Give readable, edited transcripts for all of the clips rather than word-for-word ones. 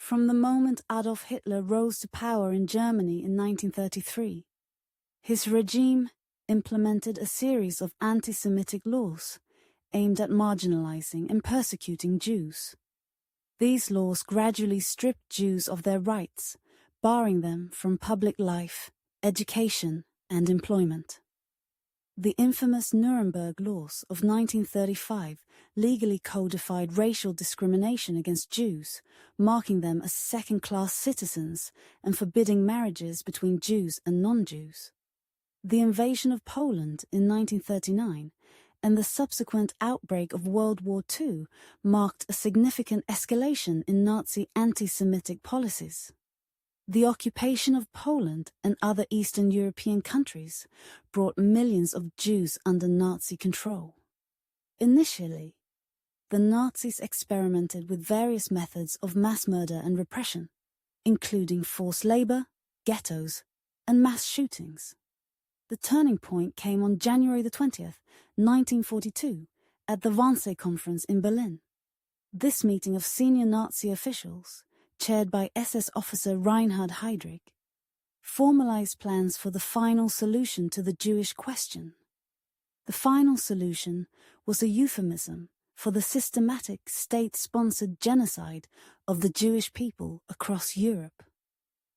From the moment Adolf Hitler rose to power in Germany in 1933, his regime implemented a series of anti-Semitic laws aimed at marginalizing and persecuting Jews. These laws gradually stripped Jews of their rights, barring them from public life, education, and employment. The infamous Nuremberg Laws of 1935 legally codified racial discrimination against Jews, marking them as second-class citizens and forbidding marriages between Jews and non-Jews. The invasion of Poland in 1939 and the subsequent outbreak of World War II marked a significant escalation in Nazi anti-Semitic policies. The occupation of Poland and other Eastern European countries brought millions of Jews under Nazi control. Initially, the Nazis experimented with various methods of mass murder and repression, including forced labor, ghettos, and mass shootings. The turning point came on January 20th, 1942, at the Wannsee Conference in Berlin. This meeting of senior Nazi officials, chaired by SS officer Reinhard Heydrich, formalized plans for the final solution to the Jewish question. The final solution was a euphemism for the systematic state-sponsored genocide of the Jewish people across Europe.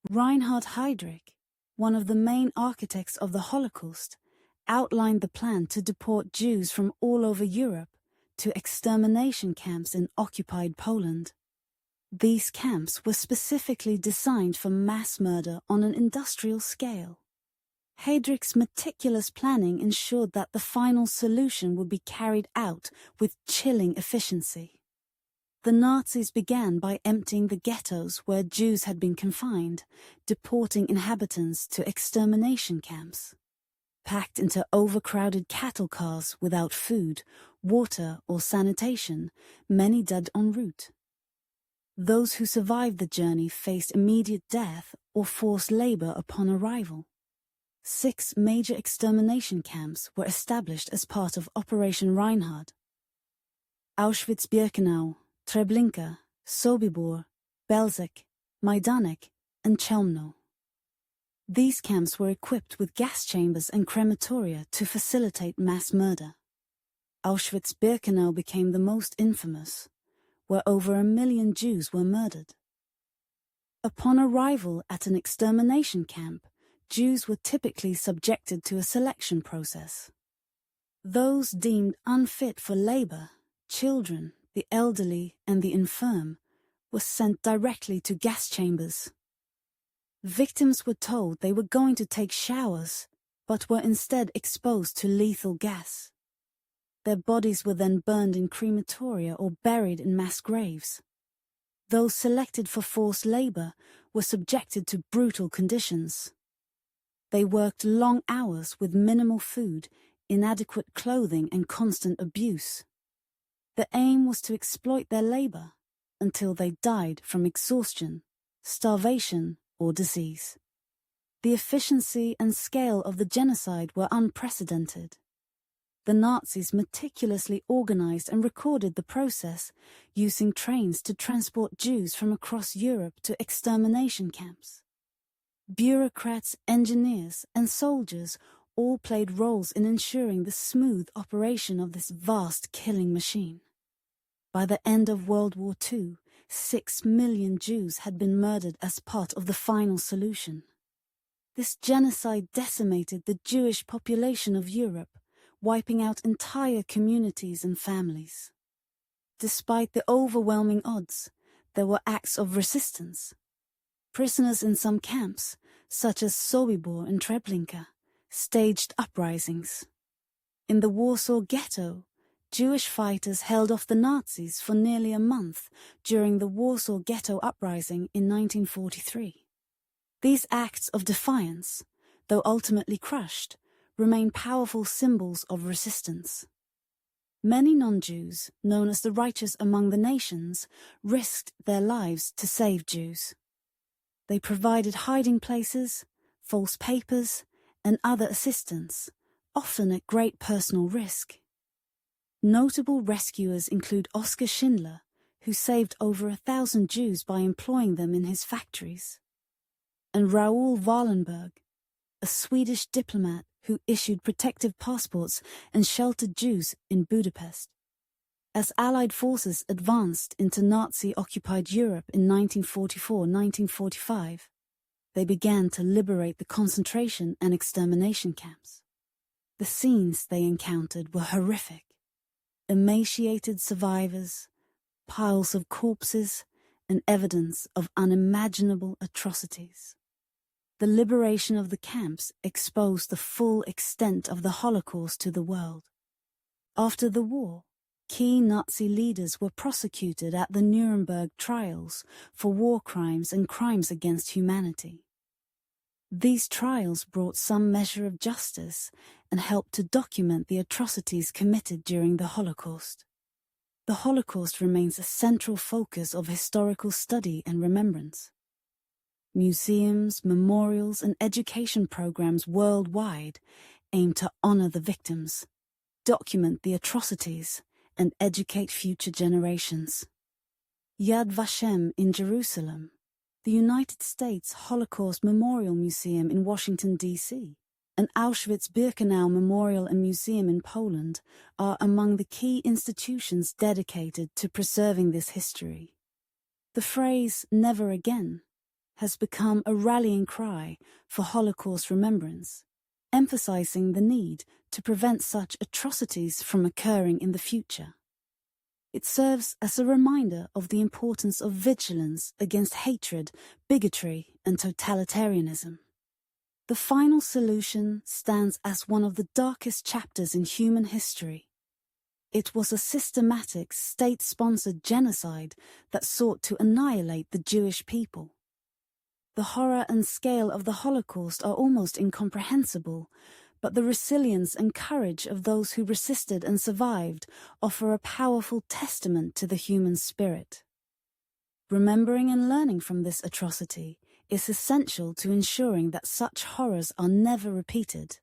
Reinhard Heydrich, one of the main architects of the Holocaust, outlined the plan to deport Jews from all over Europe to extermination camps in occupied Poland. These camps were specifically designed for mass murder on an industrial scale. Heydrich's meticulous planning ensured that the final solution would be carried out with chilling efficiency. The Nazis began by emptying the ghettos where Jews had been confined, deporting inhabitants to extermination camps. Packed into overcrowded cattle cars without food, water, or sanitation, many died en route. Those who survived the journey faced immediate death or forced labor upon arrival. 6 major extermination camps were established as part of Operation Reinhard: Auschwitz-Birkenau, Treblinka, Sobibor, Belzec, Majdanek, and Chelmno. These camps were equipped with gas chambers and crematoria to facilitate mass murder. Auschwitz-Birkenau became the most infamous, where over 1 million Jews were murdered. Upon arrival at an extermination camp, Jews were typically subjected to a selection process. Those deemed unfit for labor, children, the elderly, and the infirm, were sent directly to gas chambers. Victims were told they were going to take showers, but were instead exposed to lethal gas. Their bodies were then burned in crematoria or buried in mass graves. Those selected for forced labor were subjected to brutal conditions. They worked long hours with minimal food, inadequate clothing, and constant abuse. The aim was to exploit their labor until they died from exhaustion, starvation, or disease. The efficiency and scale of the genocide were unprecedented. The Nazis meticulously organized and recorded the process, using trains to transport Jews from across Europe to extermination camps. Bureaucrats, engineers, and soldiers all played roles in ensuring the smooth operation of this vast killing machine. By the end of World War II, 6 million Jews had been murdered as part of the final solution. This genocide decimated the Jewish population of Europe, wiping out entire communities and families. Despite the overwhelming odds, there were acts of resistance. Prisoners in some camps, such as Sobibor and Treblinka, staged uprisings. In the Warsaw Ghetto, Jewish fighters held off the Nazis for nearly a month during the Warsaw Ghetto Uprising in 1943. These acts of defiance, though ultimately crushed, remain powerful symbols of resistance. Many non-Jews, known as the righteous among the nations, risked their lives to save Jews. They provided hiding places, false papers, and other assistance, often at great personal risk. Notable rescuers include Oskar Schindler, who saved over 1,000 Jews by employing them in his factories. And Raoul Wallenberg, a Swedish diplomat who issued protective passports and sheltered Jews in Budapest. As Allied forces advanced into Nazi-occupied Europe in 1944-1945, they began to liberate the concentration and extermination camps. The scenes they encountered were horrific. Emaciated survivors, piles of corpses, and evidence of unimaginable atrocities. The liberation of the camps exposed the full extent of the Holocaust to the world. After the war, key Nazi leaders were prosecuted at the Nuremberg trials for war crimes and crimes against humanity. These trials brought some measure of justice and helped to document the atrocities committed during the Holocaust. The Holocaust remains a central focus of historical study and remembrance. Museums, memorials, and education programs worldwide aim to honor the victims, document the atrocities, and educate future generations. Yad Vashem in Jerusalem, the United States Holocaust Memorial Museum in Washington, D.C., and Auschwitz-Birkenau Memorial and Museum in Poland are among the key institutions dedicated to preserving this history. The phrase, "never again," has become a rallying cry for Holocaust remembrance, emphasizing the need to prevent such atrocities from occurring in the future. It serves as a reminder of the importance of vigilance against hatred, bigotry, and totalitarianism. The final solution stands as one of the darkest chapters in human history. It was a systematic, state-sponsored genocide that sought to annihilate the Jewish people. The horror and scale of the Holocaust are almost incomprehensible, but the resilience and courage of those who resisted and survived offer a powerful testament to the human spirit. Remembering and learning from this atrocity is essential to ensuring that such horrors are never repeated,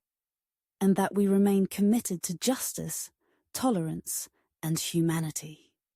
and that we remain committed to justice, tolerance, and humanity.